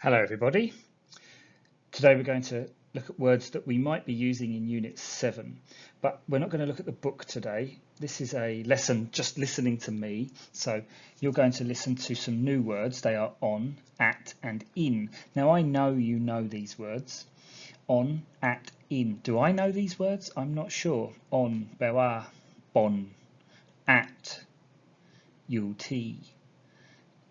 Hello everybody. Today we're going to look at words that we might be using in Unit 7, but we're not going to look at the book today. This is a lesson just listening to me, so you're going to listen to some new words. They are on, at and in. Now I know you know these words. On, at, in. Do I know these words? I'm not sure. On, bewa, bon, at, ut,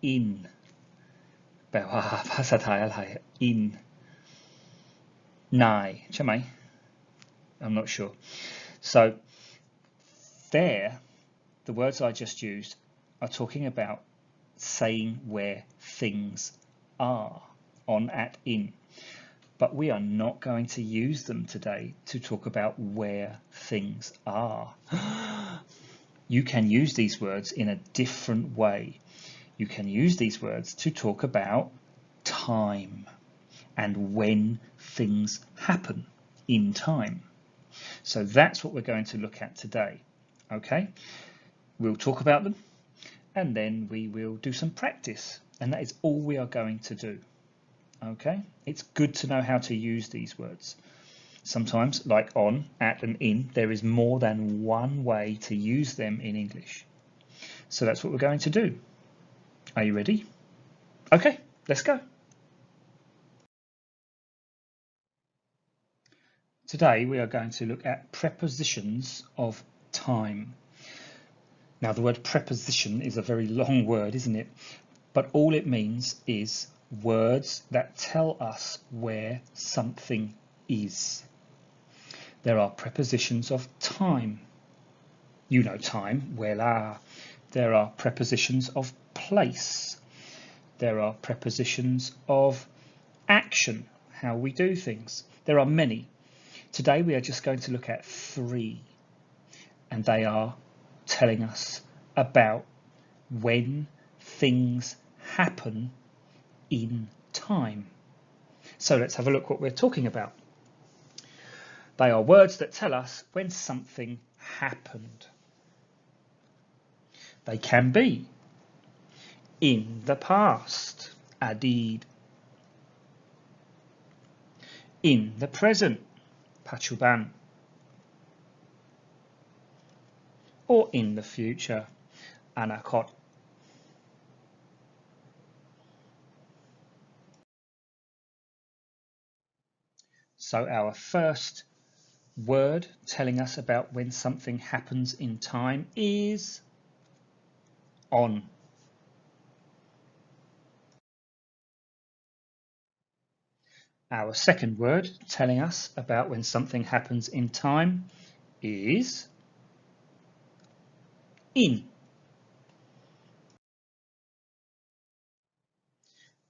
in. แปลว่าภาษาไทยอะไร in นายใช่ไหม I'm not sure. So there, the words I just used are talking about saying where things are, on, at, in. But we are not going to use them today to talk about where things are. You can use these words in a different way. You can use these words to talk about time and when things happen in time. So that's what we're going to look at today. Okay, we'll talk about them and then we will do some practice, and that is all we are going to do. Okay, it's good to know how to use these words. Sometimes, like on, at and in, there is more than one way to use them in English. So that's what we're going to do. Are you ready? Okay, let's go. Today we are going to look at prepositions of time. Now the word preposition is a very long word, isn't it? But all it means is words that tell us where something is. There are prepositions of time. You know time, wela. There are prepositions of place. There are prepositions of action, how we do things. There are many. Today we are just going to look at 3, and they are telling us about when things happen in time. So let's have a look what we're talking about. They are words that tell us when something happened. They can be in the past, adid, in the present, pachuban, or in the future, anakot. So our first word telling us about when something happens in time is on. Our second word telling us about when something happens in time is in.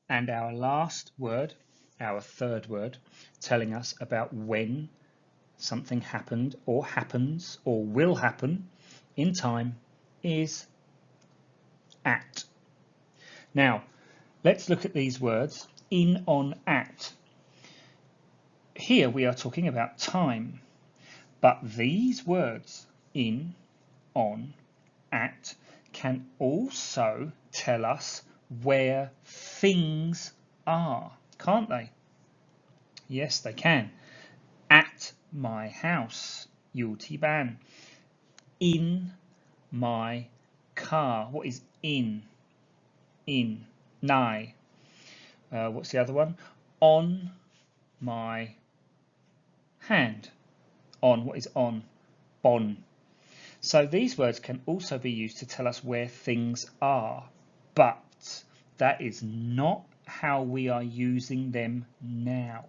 And our last word, our third word, telling us about when something happened or happens or will happen in time is at. Now, let's look at these words, in, on, at. Here we are talking about time, but these words, in, on, at, can also tell us where things are, can't they? Yes, they can. At my house, Yultiban. In my car. What is in? In. Nai. What's the other one? On my hand. On. What is on? Bon. So these words can also be used to tell us where things are, but that is not how we are using them now.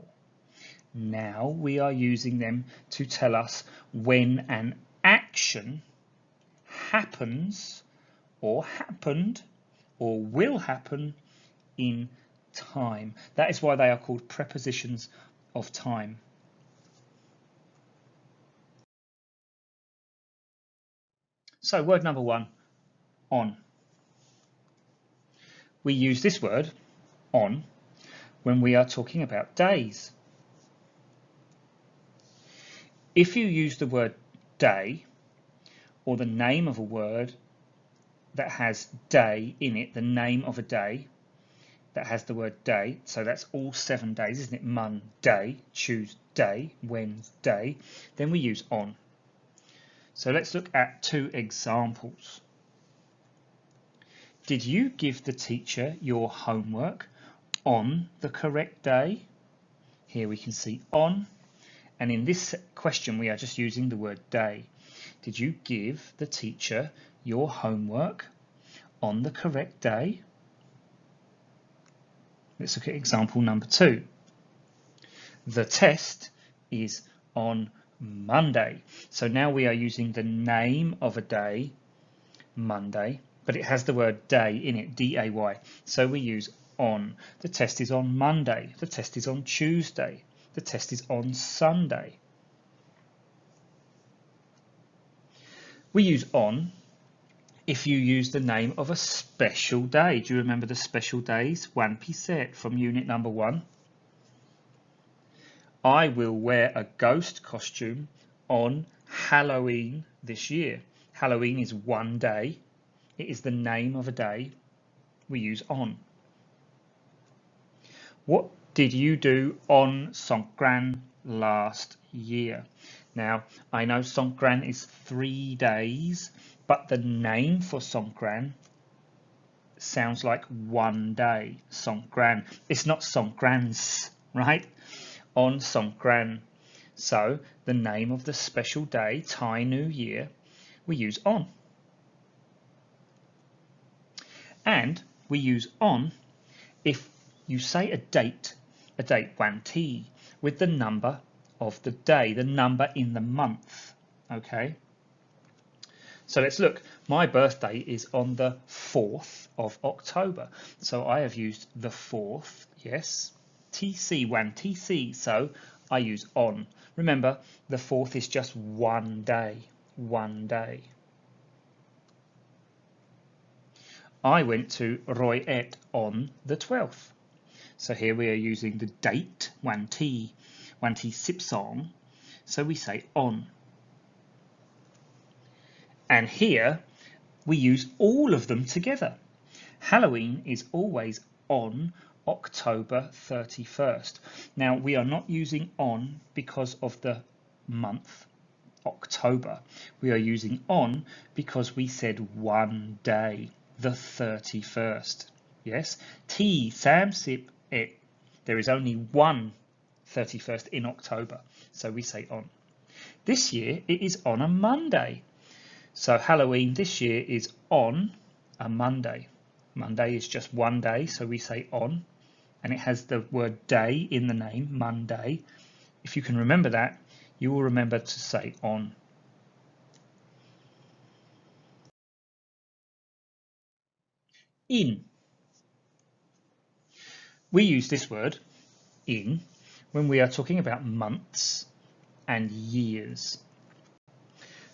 Now we are using them to tell us when an action happens or happened or will happen in time. That is why they are called prepositions of time. So word number 1, on. We use this word, on, when we are talking about days. If you use the word day or the name of a word that has day in it, the name of a day, that has the word day, so that's all 7 days, isn't it? Monday, Tuesday, Wednesday, then we use on. So let's look at 2 examples. Did you give the teacher your homework on the correct day? Here we can see on, and in this question we are just using the word day. Did you give the teacher your homework on the correct day? Let's look at example number 2. The test is on Monday. So now we are using the name of a day, Monday, but it has the word day in it, D-A-Y. So we use on. The test is on Monday. The test is on Tuesday. The test is on Sunday. We use on if you use the name of a special day. Do you remember the special days? 1% from unit number 1. I will wear a ghost costume on Halloween this year. Halloween is one day. It is the name of a day. We use on. What did you do on Songkran last year? Now, I know Songkran is 3 days, but the name for Songkran sounds like one day. Songkran. It's not Songkrans, right? On Songkran. So the name of the special day, Thai New Year, we use on. And we use on if you say a date, one T, with the number of the day, the number in the month. Okay. So let's look. My birthday is on the 4th of October. So I have used the 4th, yes. TC, 1 TC. So I use on. Remember, the 4th is just one day. One day. I went to Roy Et on the 12th. So here we are using the date, 1T sip song. So we say on. And here we use all of them together. Halloween is always on October 31st. Now we are not using on because of the month October. We are using on because we said one day, the 31st. Yes, T Sam Sip Et. There is only one 31st in October, so we say on. This year it is on a Monday. So Halloween this year is on a Monday. Monday is just one day, so we say on, and it has the word day in the name, Monday. If you can remember that, you will remember to say on. In. We use this word, in, when we are talking about months and years.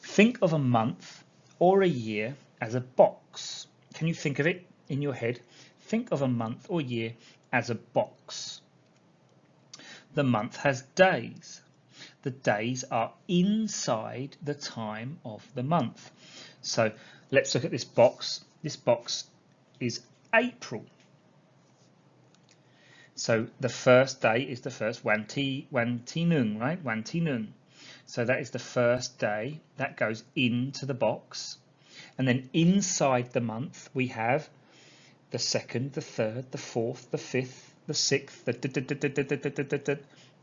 Think of a month or a year as a box. Can you think of it in your head? Think of a month or year as a box. The month has days. The days are inside the time of the month. So let's look at this box. This box is April. So the first day is the first wan ti nung, right? Wan ti nung. So that is the first day that goes into the box. And then inside the month we have the 2nd, the 3rd, the 4th, the 5th, the 6th,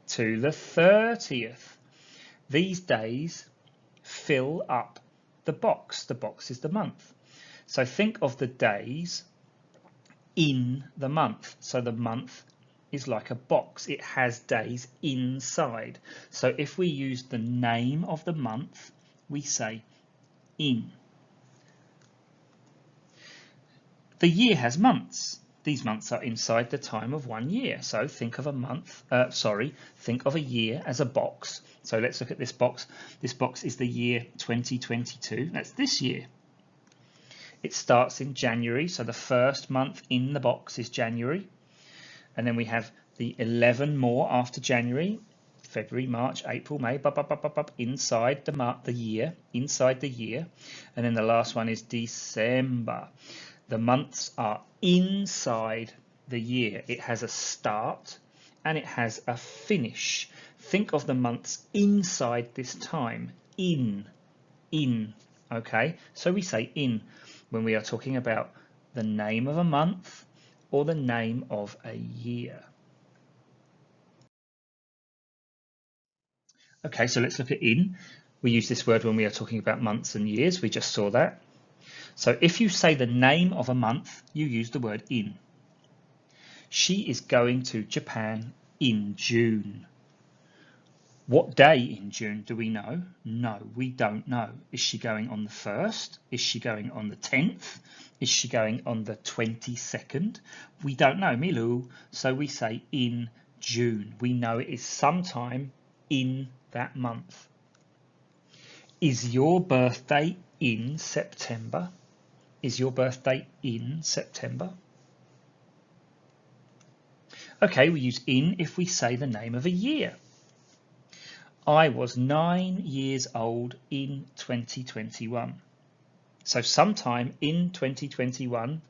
to the 30th. These days fill up the box. The box is the month. So think of the days in the month. So the month is like a box. It has days inside. So if we use the name of the month, we say in. The year has months. These months are inside the time of 1 year. So think of a month, think of a year as a box. So let's look at this box. This box is the year 2022. That's this year. It starts in January. So the first month in the box is January. And then we have the 11 more after January, February, March, April, May, inside the year, inside the year. And then the last one is December. The months are inside the year. It has a start and it has a finish. Think of the months inside this time. In, okay? So we say in when we are talking about the name of a month or the name of a year. Okay, so let's look at in. We use this word when we are talking about months and years. We just saw that. So if you say the name of a month, you use the word in. She is going to Japan in June. What day in June do we know? No, we don't know. Is she going on the 1st? Is she going on the 10th? Is she going on the 22nd? We don't know, Milu. So we say in June. We know it is sometime in that month. Is your birthday in September? Is your birthday in September? Okay, we use in if we say the name of a year. I was 9 years old in 2021. So sometime in 2021,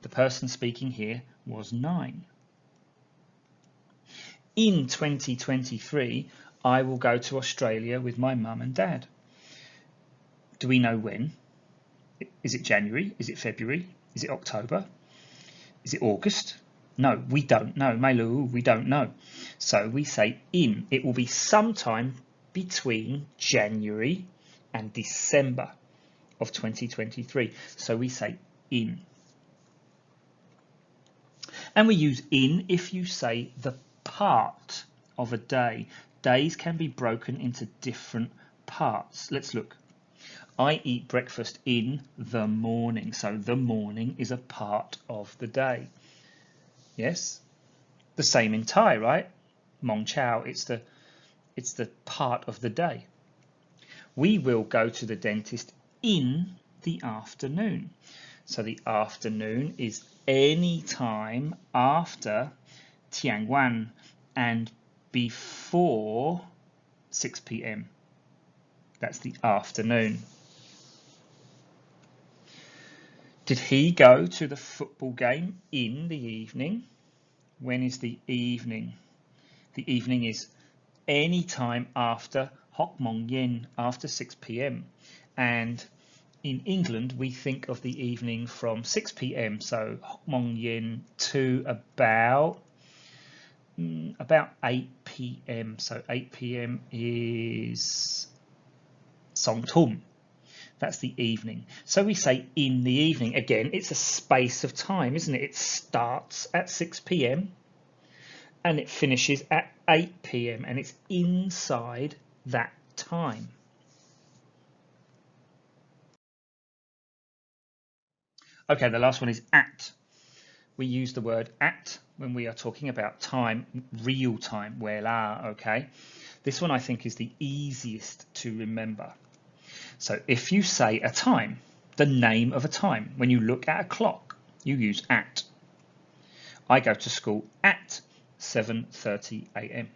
the person speaking here was 9. In 2023, I will go to Australia with my mum and dad. Do we know when? Is it January? Is it February? Is it October? Is it August? No, we don't know. Mailu, we don't know. So we say in. It will be sometime between January and December of 2023. So we say in. And we use in if you say the part of a day. Days can be broken into different parts. Let's look. I eat breakfast in the morning. So the morning is a part of the day. Yes, the same in Thai, right? Mong Chow, it's the part of the day. We will go to the dentist in the afternoon. So the afternoon is any time after Tiangwan and before 6 p.m. That's the afternoon. Did he go to the football game in the evening? When is the evening? The evening is any time after Hok Mong Yen, after 6 p.m. And in England, we think of the evening from 6 p.m. So Hok Mong Yen to about 8 p.m. So 8 p.m. is Song Tum. That's the evening. So we say in the evening. Again, it's a space of time, isn't it? It starts at 6 p.m. and it finishes at 8 p.m. and it's inside that time. Okay, the last one is at. We use the word at when we are talking about time, real time, okay? This one I think is the easiest to remember. So if you say a time, the name of a time, when you look at a clock, you use at. I go to school at 7:30 a.m.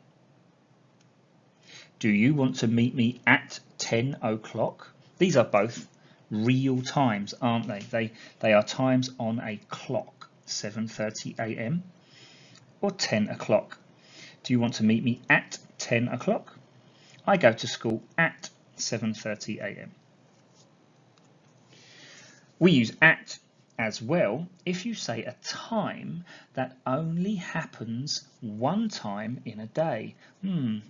Do you want to meet me at 10 o'clock? These are both real times, aren't they? They are times on a clock, 7:30 a.m. or 10 o'clock. Do you want to meet me at 10 o'clock? I go to school at 7:30 a.m. We use at as well if you say a time that only happens one time in a day.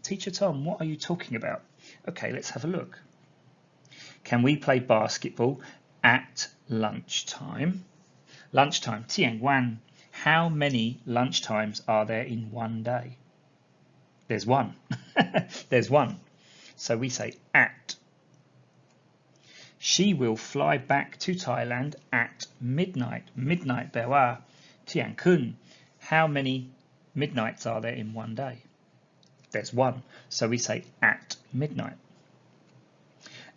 Teacher Tom, what are you talking about? Okay, let's have a look. Can we play basketball at lunchtime? Lunchtime, Tiangwan. How many lunchtimes are there in one day? There's one. There's one. So we say at. She will fly back to Thailand at midnight. Midnight แปลว่าเที่ยงคืน How many midnights are there in one day? There's one. So we say at midnight.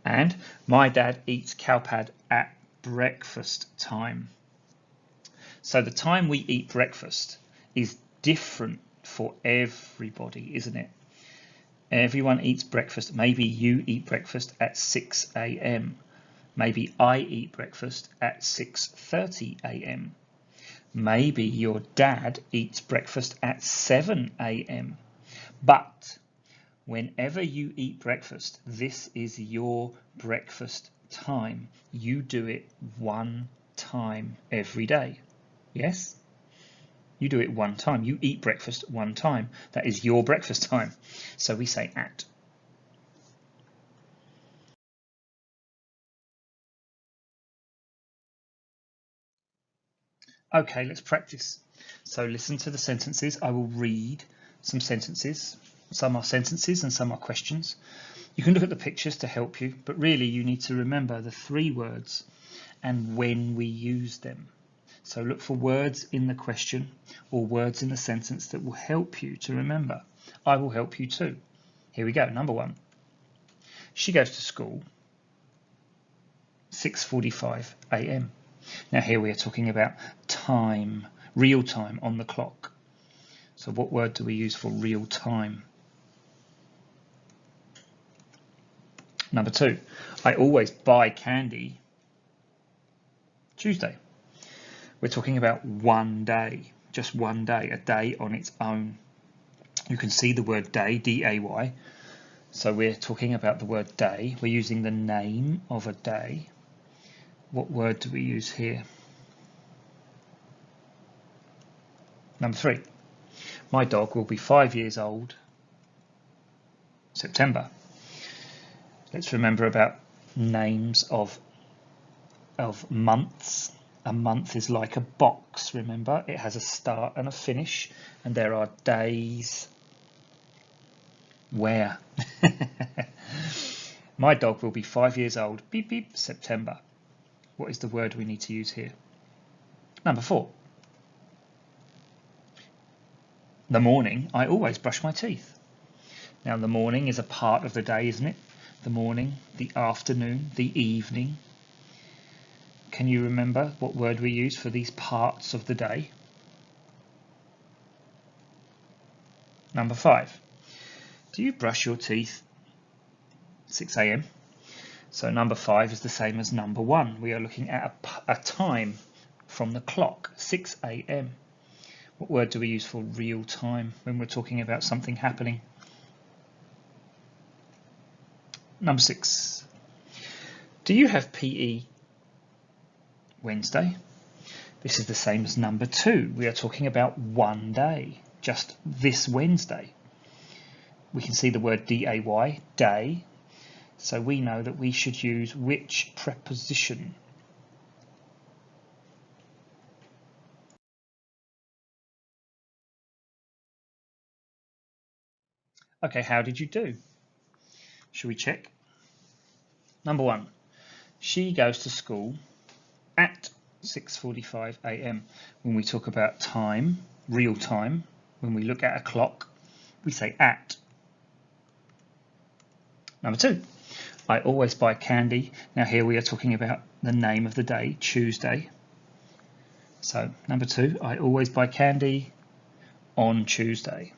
And my dad eats khao-pad at breakfast time. So the time we eat breakfast is different for everybody, isn't it? Everyone eats breakfast. Maybe you eat breakfast at 6 a.m. Maybe I eat breakfast at 6:30 a.m. Maybe your dad eats breakfast at 7 a.m. But whenever you eat breakfast, this is your breakfast time. You do it one time every day. Yes? You do it one time. You eat breakfast one time. That is your breakfast time. So we say at. Okay, let's practice. So listen to the sentences. I will read some sentences. Some are sentences and some are questions. You can look at the pictures to help you, but really you need to remember the 3 words and when we use them. So look for words in the question or words in the sentence that will help you to remember. I will help you too. Here we go. Number 1. She goes to school 6:45 a.m. Now here we are talking about time, real time on the clock. So what word do we use for real time? Number 2, I always buy candy Tuesday. We're talking about one day, just one day, a day on its own. You can see the word day, D-A-Y. So we're talking about the word day. We're using the name of a day. What word do we use here? Number 3, my dog will be 5 years old September. Let's remember about names of months. A month is like a box, remember? It has a start and a finish, and there are days. Where? My dog will be 5 years old, beep beep, September. What is the word we need to use here? Number 4. The morning, I always brush my teeth. Now the morning is a part of the day, isn't it? The morning, the afternoon, the evening. Can you remember what word we use for these parts of the day? Number 5. Do you brush your teeth 6 a.m.? So number 5 is the same as number 1. We are looking at a time from the clock, 6 a.m. What word do we use for real time when we're talking about something happening? Number 6. Do you have PE Wednesday? This is the same as number 2. We are talking about one day, just this Wednesday. We can see the word D-A-Y, day. So we know that we should use which preposition? Okay, how did you do? Shall we check? Number 1, she goes to school at 6:45 a.m. When we talk about time, real time, when we look at a clock, we say at. Number 2, I always buy candy. Now here we are talking about the name of the day, Tuesday. So number 2, I always buy candy on Tuesday.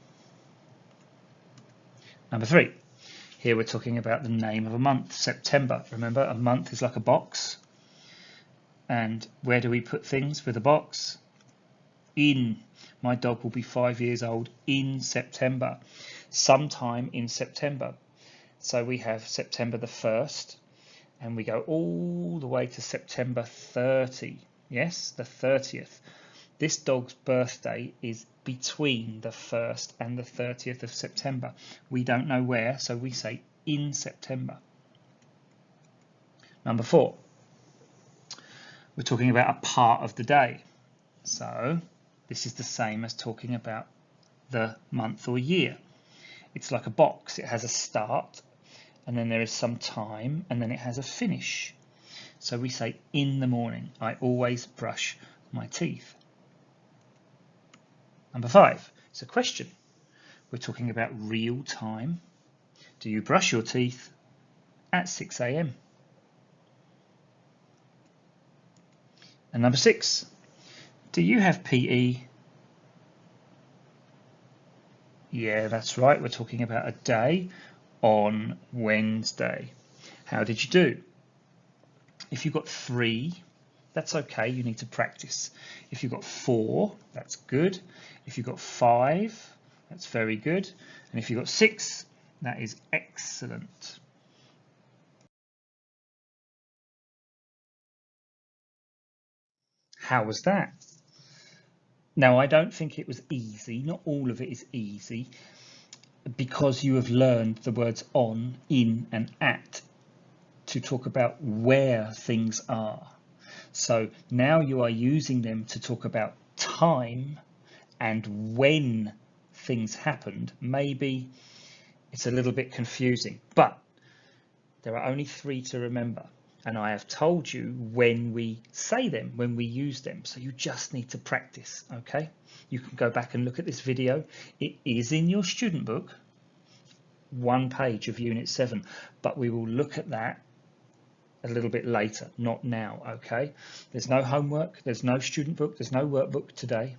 Number 3, here we're talking about the name of a month, September. Remember, a month is like a box. And where do we put things with a box? In. My dog will be 5 years old in September. Sometime in September. So we have September the 1st, and we go all the way to September 30. Yes, the 30th. This dog's birthday is between the 1st and the 30th of September. We don't know where, so we say in September. Number 4. We're talking about a part of the day. So this is the same as talking about the month or year. It's like a box. It has a start, and then there is some time, and then it has a finish. So we say in the morning, I always brush my teeth. Number 5, it's a question. We're talking about real time. Do you brush your teeth at 6 a.m.? And number 6, do you have PE? Yeah, that's right. We're talking about a day on Wednesday. How did you do? If you got 3 that's okay. You need to practice. If you've got 4, that's good. If you've got 5, that's very good. And if you've got 6, that is excellent. How was that? Now, I don't think it was easy. Not all of it is easy, because you have learned the words on, in, and at to talk about where things are. So now you are using them to talk about time and when things happened. Maybe it's a little bit confusing, but there are only 3 to remember. And I have told you when we say them, when we use them. So you just need to practice, okay? You can go back and look at this video. It is in your student book, 1 page of Unit 7, but we will look at that a little bit later, not now, okay? There's no homework, there's no student book, there's no workbook today.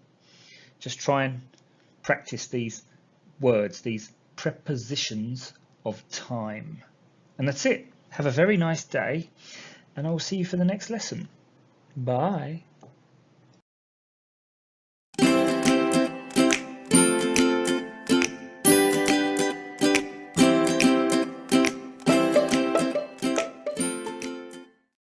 Just try and practice these words, these prepositions of time. And that's it. Have a very nice day, and I will see you for the next lesson. Bye.